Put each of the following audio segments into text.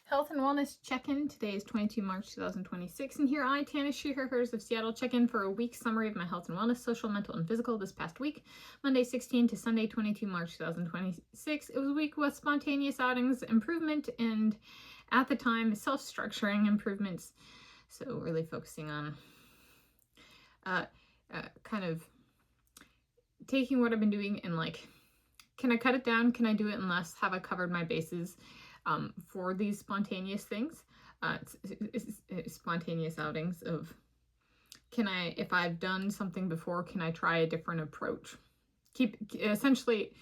Health and Wellness Check-In. Today is 22 March 2026, and here I, Tanis, Shearhurst of Seattle, check in for a week summary of my health and wellness, social, mental, and physical this past week, Monday 16 to Sunday 22 March 2026. It was a week with spontaneous outings, improvement, and at the time, self-structuring improvements. So really focusing on kind of taking what I've been doing and like, can I cut it down? Can I do it in less? Have I covered my bases? For these spontaneous things, spontaneous outings of, if I've done something before, can I try a different approach? Essentially,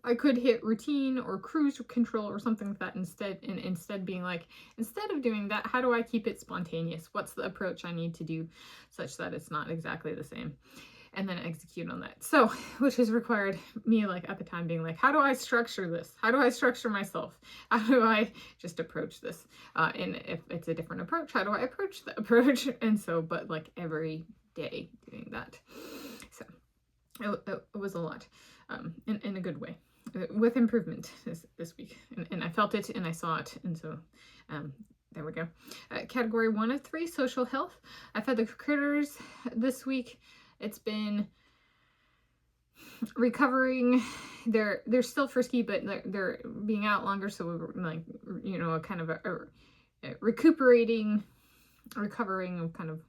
I could hit routine or cruise control or something like that instead being like, instead of doing that, how do I keep it spontaneous? What's the approach I need to do such that it's not exactly the same? And then execute on that. So, which has required me, like, at the time being like, how do I structure this? How do I structure myself? How do I just approach this? And if it's a different approach, how do I approach the approach? And so, but like every day doing that. So it was a lot, in a good way, with improvement this week. And I felt it and I saw it. And so, there we go. Category 1 of 3, social health. I fed the critters this week. It's been recovering. They're still frisky, but they're being out longer. So we're like, a kind of a recovering of kind of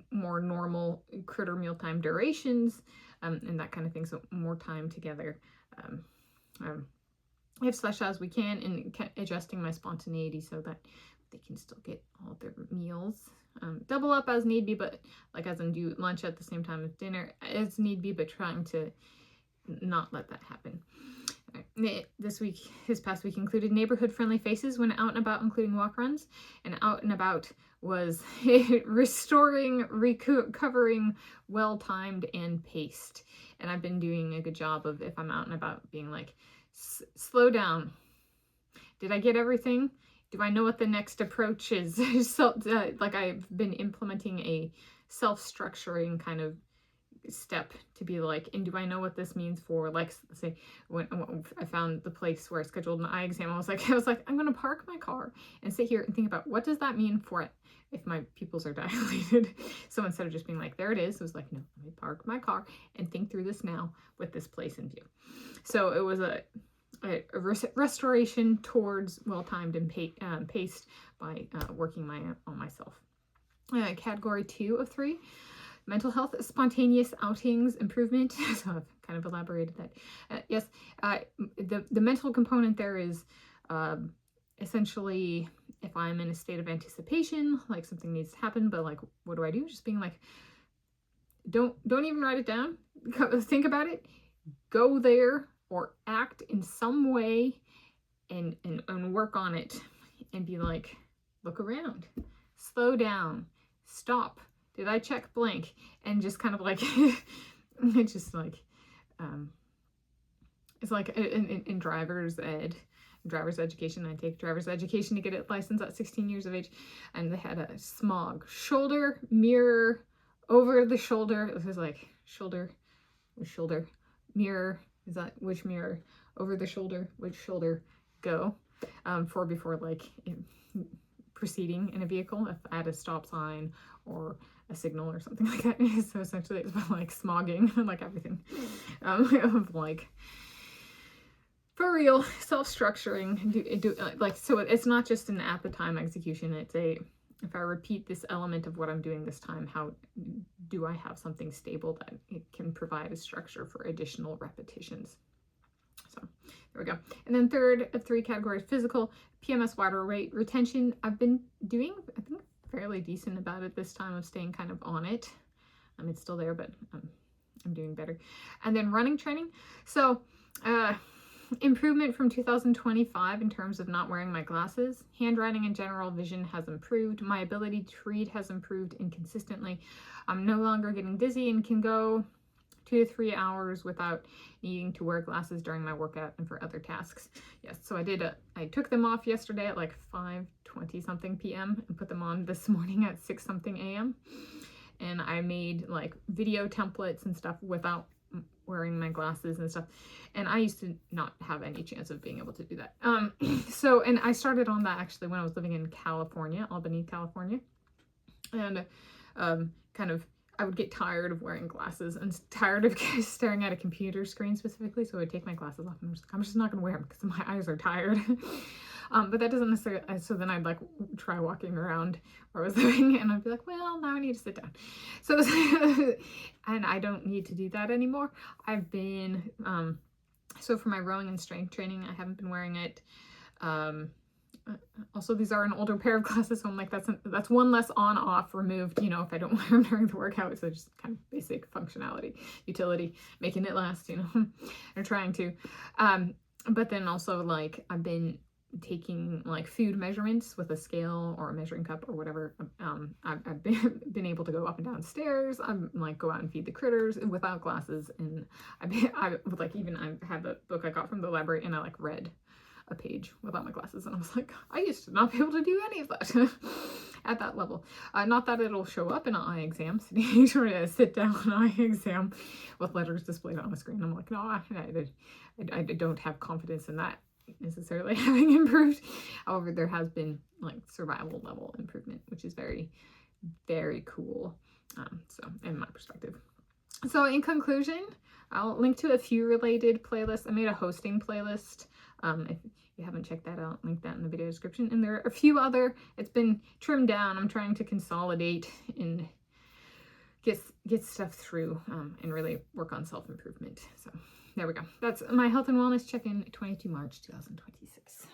more normal critter mealtime durations, and that kind of thing. So more time together, as we can, and adjusting my spontaneity so that they can still get all their meals. Double up as need be, but like as in do lunch at the same time as dinner as need be, but trying to not let that happen. Right. This past week included neighborhood friendly faces when out and about, including walk runs, and out and about was recovering, well timed and paced. And I've been doing a good job of, if I'm out and about, being like, slow down. Did I get everything? Do I know what the next approach is? So, like, I've been implementing a self-structuring kind of step to be like, and do I know what this means for, like, say, when I found the place where I scheduled an eye exam, I was like, I'm going to park my car and sit here and think about what does that mean for it if my pupils are dilated. So instead of just being like, there it is, I was like, no, let me park my car and think through this now with this place in view. So it was a restoration towards well-timed and paced by working on myself. Category 2 of 3, mental health, spontaneous outings, improvement. So I've kind of elaborated that. Yes, the mental component there is essentially if I'm in a state of anticipation, like something needs to happen, but like, what do I do? Just being like, don't even write it down. Think about it. Go there or act in some way and work on it and be like, look around, slow down, stop. Did I check blank? And just kind of like, it's just like, it's like in driver's education. I take driver's education to get a license at 16 years of age. And they had a smog, shoulder, mirror, over the shoulder. It was like shoulder, mirror. Is that which mirror? Over the shoulder, which shoulder go? Before like proceeding in a vehicle, if at a stop sign or a signal or something like that. So essentially it's about like smogging and like everything, of like, for real, self-structuring. Like, so it's not just an at the time execution. It's if I repeat this element of what I'm doing this time, how do I have something stable that it can provide a structure for additional repetitions? So there we go. And then third of 3 categories, physical, PMS water rate retention. I've been doing, I think, fairly decent about it this time of staying kind of on it. It's still there, but I'm doing better. And then running training. So, improvement from 2025 in terms of not wearing my glasses. Handwriting and general vision has improved. My ability to read has improved inconsistently. I'm no longer getting dizzy and can go 2 to 3 hours without needing to wear glasses during my workout and for other tasks. Yes, so I took them off yesterday at like 5:20 something p.m. and put them on this morning at 6 something a.m. And I made like video templates and stuff without wearing my glasses and stuff. And I used to not have any chance of being able to do that. So, and I started on that actually when I was living in California, Albany, California. And kind of, I would get tired of wearing glasses and tired of staring at a computer screen specifically. So I would take my glasses off and I'm just not going to wear them because my eyes are tired. But that doesn't necessarily, so then I'd like try walking around where I was living and I'd be like, well, now I need to sit down. So, and I don't need to do that anymore. I've been, so for my rowing and strength training, I haven't been wearing it. Also, these are an older pair of glasses, so I'm like, that's one less on off removed, you know, if I don't wear them during the workout. So just kind of basic functionality, utility, making it last, you know, or trying to. But then also like I've been taking like food measurements with a scale or a measuring cup or whatever. I've been able to go up and down stairs. I'm like go out and feed the critters without glasses. And I have a book I got from the library and I like read a page without my glasses and I was like, I used to not be able to do any of that at that level. Not that it'll show up in an eye exam, sort of sit down eye exam with letters displayed on the screen. I'm like, no, I don't have confidence in that necessarily having improved. However, there has been like survival level improvement, which is very, very cool. So in my perspective. So in conclusion, I'll link to a few related playlists. I made a hosting playlist. If you haven't checked that out, link that in the video description. And there are a few other, it's been trimmed down. I'm trying to consolidate and get stuff through and really work on self-improvement. So there we go. That's my health and wellness check-in 22 March 2026.